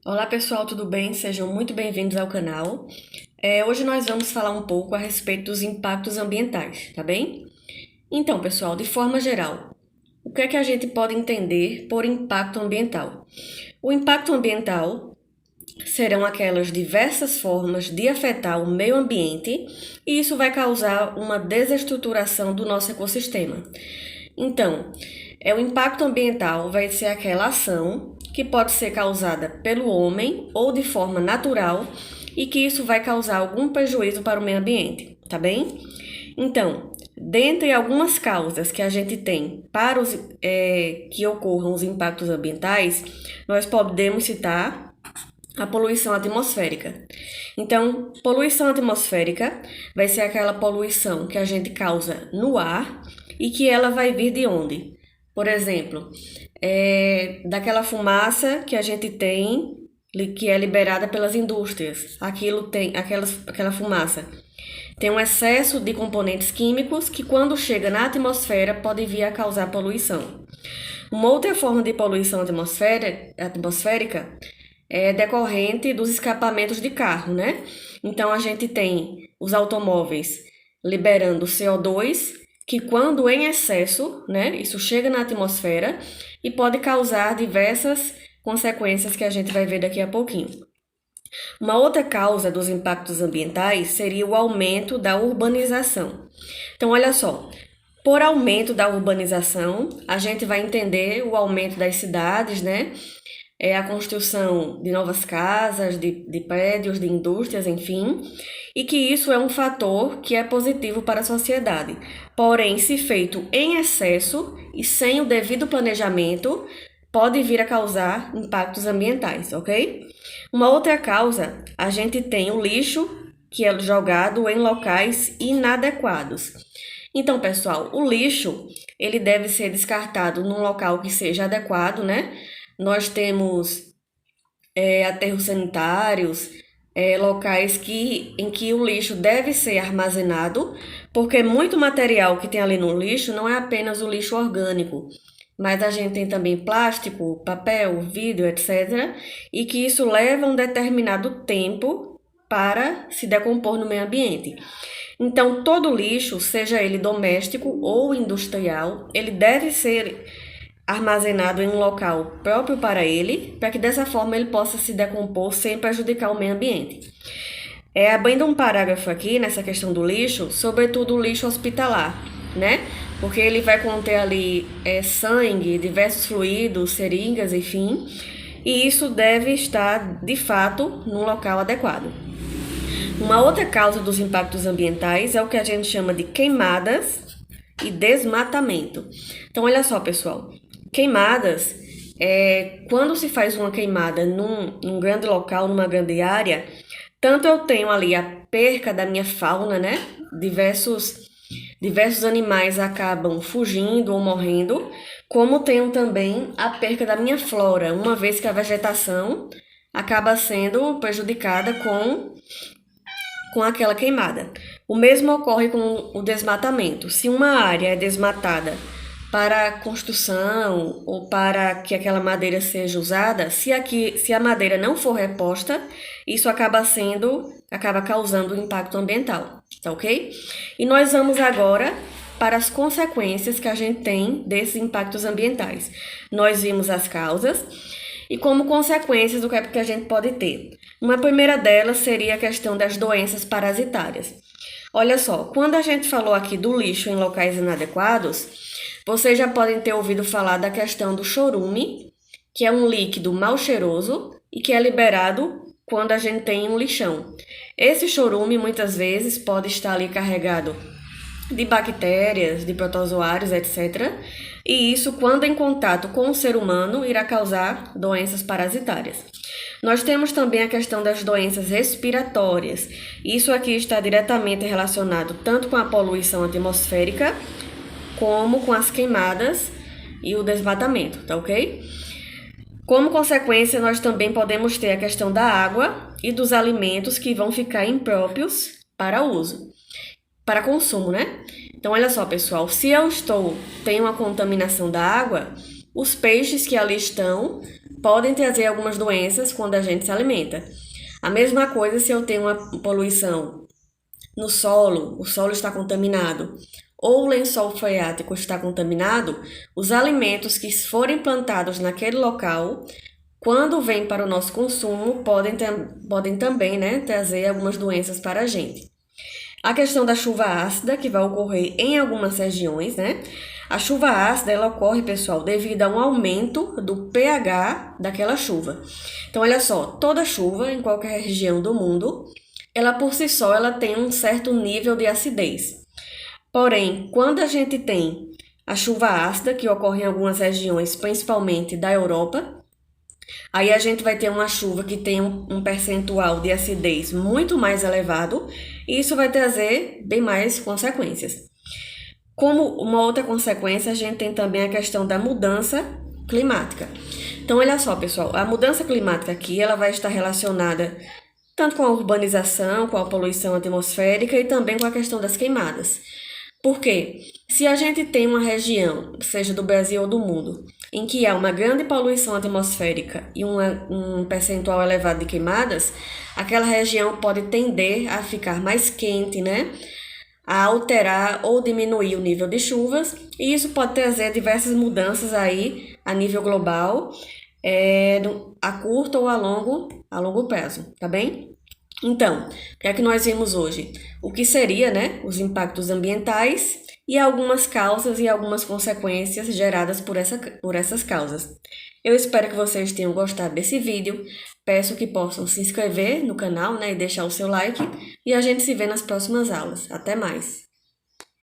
Olá pessoal, tudo bem? Sejam muito bem-vindos ao canal. Hoje nós vamos falar um pouco a respeito dos impactos ambientais, tá bem? Então, pessoal, de forma geral, o que é que a gente pode entender por impacto ambiental? O impacto ambiental serão aquelas diversas formas de afetar o meio ambiente e isso vai causar uma desestruturação do nosso ecossistema. Então, o impacto ambiental vai ser aquela ação que pode ser causada pelo homem ou de forma natural e que isso vai causar algum prejuízo para o meio ambiente, tá bem? Então, dentre algumas causas que a gente tem para que ocorram os impactos ambientais, nós podemos citar a poluição atmosférica. Então, poluição atmosférica vai ser aquela poluição que a gente causa no ar e que ela vai vir de onde? Por exemplo, daquela fumaça que a gente tem, que é liberada pelas indústrias. Aquela fumaça tem um excesso de componentes químicos que, quando chega na atmosfera, pode vir a causar poluição. Uma outra forma de poluição atmosférica é decorrente dos escapamentos de carro, né? Então, a gente tem os automóveis liberando CO2, que quando em excesso, né, isso chega na atmosfera e pode causar diversas consequências que a gente vai ver daqui a pouquinho. Uma outra causa dos impactos ambientais seria o aumento da urbanização. Então, olha só, por aumento da urbanização, a gente vai entender o aumento das cidades, né? A construção de novas casas, de prédios, de indústrias, enfim, e que isso é um fator que é positivo para a sociedade. Porém, se feito em excesso e sem o devido planejamento, pode vir a causar impactos ambientais, ok? Uma outra causa, a gente tem o lixo que é jogado em locais inadequados. Então, pessoal, o lixo, ele deve ser descartado num local que seja adequado, né? Nós temos aterros sanitários, locais em que o lixo deve ser armazenado, porque muito material que tem ali no lixo não é apenas o lixo orgânico, mas a gente tem também plástico, papel, vidro, etc., e que isso leva um determinado tempo para se decompor no meio ambiente. Então, todo lixo, seja ele doméstico ou industrial, ele deve ser armazenado em um local próprio para ele, para que dessa forma ele possa se decompor sem prejudicar o meio ambiente. Abrindo um parágrafo aqui nessa questão do lixo, sobretudo o lixo hospitalar, né? Porque ele vai conter ali sangue, diversos fluidos, seringas, enfim, e isso deve estar de fato num local adequado. Uma outra causa dos impactos ambientais é o que a gente chama de queimadas e desmatamento. Então, olha só, pessoal, queimadas, quando se faz uma queimada num grande local, numa grande área, tanto eu tenho ali a perca da minha fauna, né? Diversos animais acabam fugindo ou morrendo, como tenho também a perca da minha flora, uma vez que a vegetação acaba sendo prejudicada com aquela queimada. O mesmo ocorre com o desmatamento. Se uma área é desmatada para construção ou para que aquela madeira seja usada, se a madeira não for reposta, isso acaba causando um impacto ambiental, tá ok? E nós vamos agora para as consequências que a gente tem desses impactos ambientais. Nós vimos as causas e como consequências o que é que a gente pode ter. Uma primeira delas seria a questão das doenças parasitárias. Olha só, quando a gente falou aqui do lixo em locais inadequados, vocês já podem ter ouvido falar da questão do chorume, que é um líquido mal cheiroso e que é liberado quando a gente tem um lixão. Esse chorume muitas vezes pode estar ali carregado de bactérias, de protozoários, etc. E isso, quando em contato com o ser humano, irá causar doenças parasitárias. Nós temos também a questão das doenças respiratórias. Isso aqui está diretamente relacionado tanto com a poluição atmosférica, como com as queimadas e o desmatamento, tá ok? Como consequência, nós também podemos ter a questão da água e dos alimentos que vão ficar impróprios para uso, para consumo, né? Então, olha só, pessoal, se tenho uma contaminação da água, os peixes que ali estão podem trazer algumas doenças quando a gente se alimenta. A mesma coisa se eu tenho uma poluição no solo, o solo está contaminado, ou o lençol freático está contaminado, os alimentos que forem plantados naquele local, quando vêm para o nosso consumo, podem também, né, trazer algumas doenças para a gente. A questão da chuva ácida, que vai ocorrer em algumas regiões, né? A chuva ácida, ela ocorre, pessoal, devido a um aumento do pH daquela chuva. Então, olha só, toda chuva em qualquer região do mundo, ela por si só, ela tem um certo nível de acidez. Porém, quando a gente tem a chuva ácida, que ocorre em algumas regiões, principalmente da Europa, aí a gente vai ter uma chuva que tem um percentual de acidez muito mais elevado, e isso vai trazer bem mais consequências. Como uma outra consequência, a gente tem também a questão da mudança climática. Então, olha só, pessoal, a mudança climática aqui, ela vai estar relacionada tanto com a urbanização, com a poluição atmosférica e também com a questão das queimadas. Porque se a gente tem uma região, seja do Brasil ou do mundo, em que há uma grande poluição atmosférica e um percentual elevado de queimadas, aquela região pode tender a ficar mais quente, né? A alterar ou diminuir o nível de chuvas, e isso pode trazer diversas mudanças aí a nível global, a curto ou a longo prazo, tá bem? Então, o que é que nós vimos hoje? O que seria, né, os impactos ambientais e algumas causas e algumas consequências geradas por essas causas. Eu espero que vocês tenham gostado desse vídeo. Peço que possam se inscrever no canal, né, e deixar o seu like. E a gente se vê nas próximas aulas. Até mais!